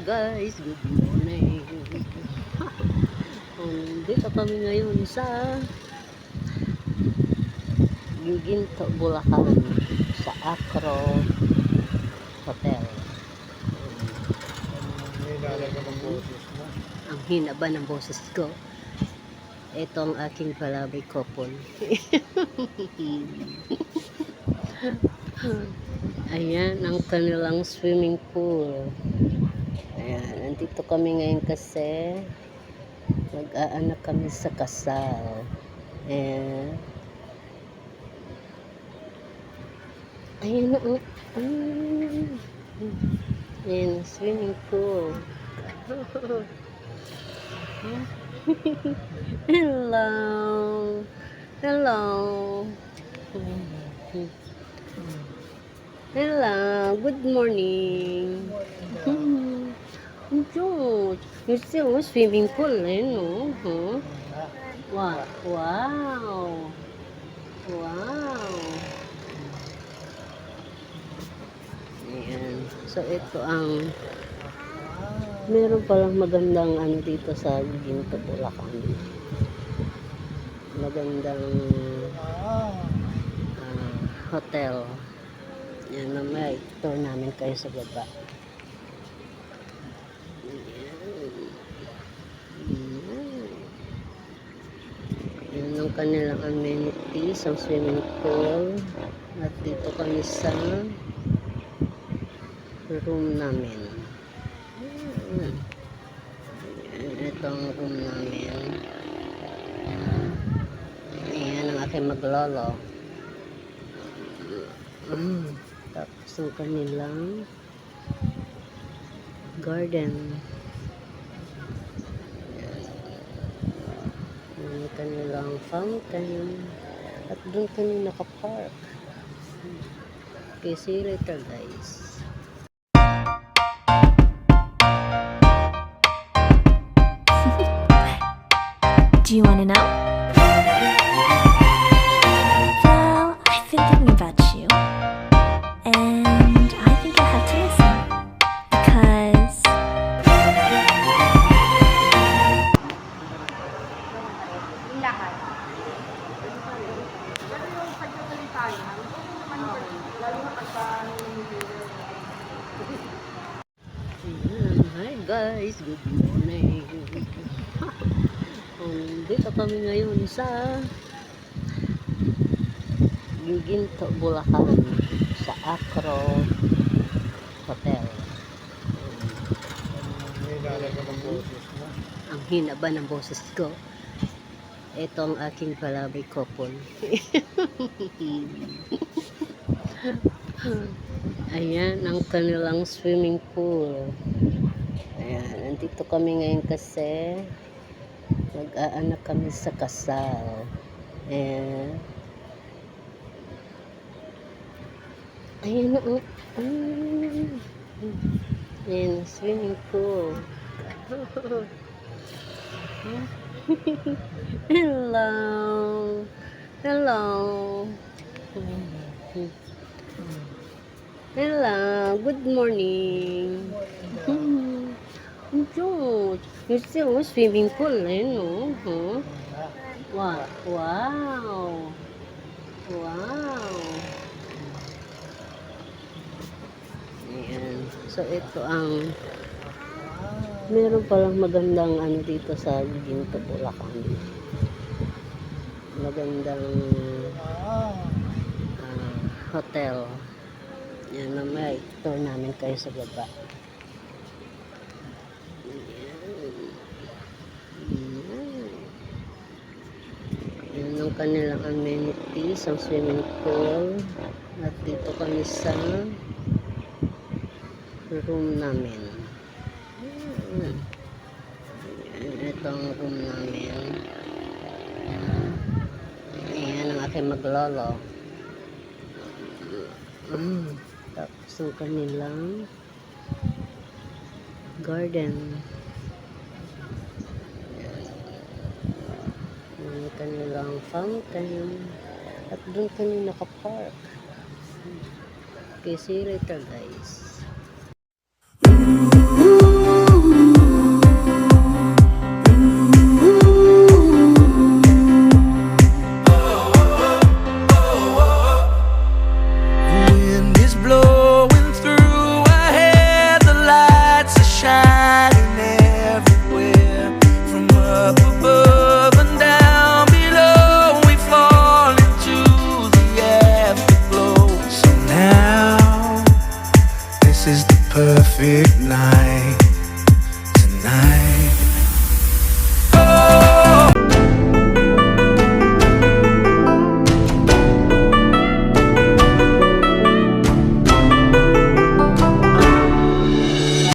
guys, good morning. Dito kami ngayon sa Ginto, Bulacan, sa Acro Hotel. Ang hina ba ng boses ko? Ito ang aking palabay couple. Ayan ang kanilang swimming pool. Ayan, nandito kami ngayon kasi mag-aanak kami sa kasal. Ayan. Ayan na. Ayan, swimming pool. Hello. Hello. Hello. Good morning. George, you still a swimming pool, eh, no? Huh? Wow. Wow. Wow. Ayan. So, ito ang meron palang magandang ano dito sa Ginto, Bulacan. Magandang hotel. Yan, mamaya tour namin kayo sa baba. Yan ang kanilang amenities, ang swimming pool. At dito kami sa room namin. Ito ang room namin. Ayan ang aking maglolo. Tapos ang kanilang garden. Ang kanilang fountain. At doon kami nakapark. Okay, see you later guys. Do you want to know? Well, I've been thinking about you, and I think I have to listen, because Hi guys, good morning. Dito kami ngayon sa Ginto, Bulacan, sa Acro Hotel. Ang hina ba ng boses ko? Ito ang aking palabay couple. Ayan ang kanilang swimming pool. Ayan, nandito kami ngayon kasi mag-aanak kami sa kasal. Ayan. Ayan na. Ayan, swimming pool. Hello. Hello. Hello. Good morning. George, you still a swimming pool, eh, no? Huh? Wow. Wow. Wow. Ayan. So, ito ang meron palang magandang ano dito sa Ginto, Bulacan. Magandang hotel. Yan, mamaya tour namin kayo sa baba. Yan ang kanilang amenities, ang swimming pool. At dito kami sa room namin. Ito ang room namin. Ayan ang aking maglolo. Tapos ang kanilang garden. Ang kanilang fountain. At doon kami nakapark. Okay, see you later guys.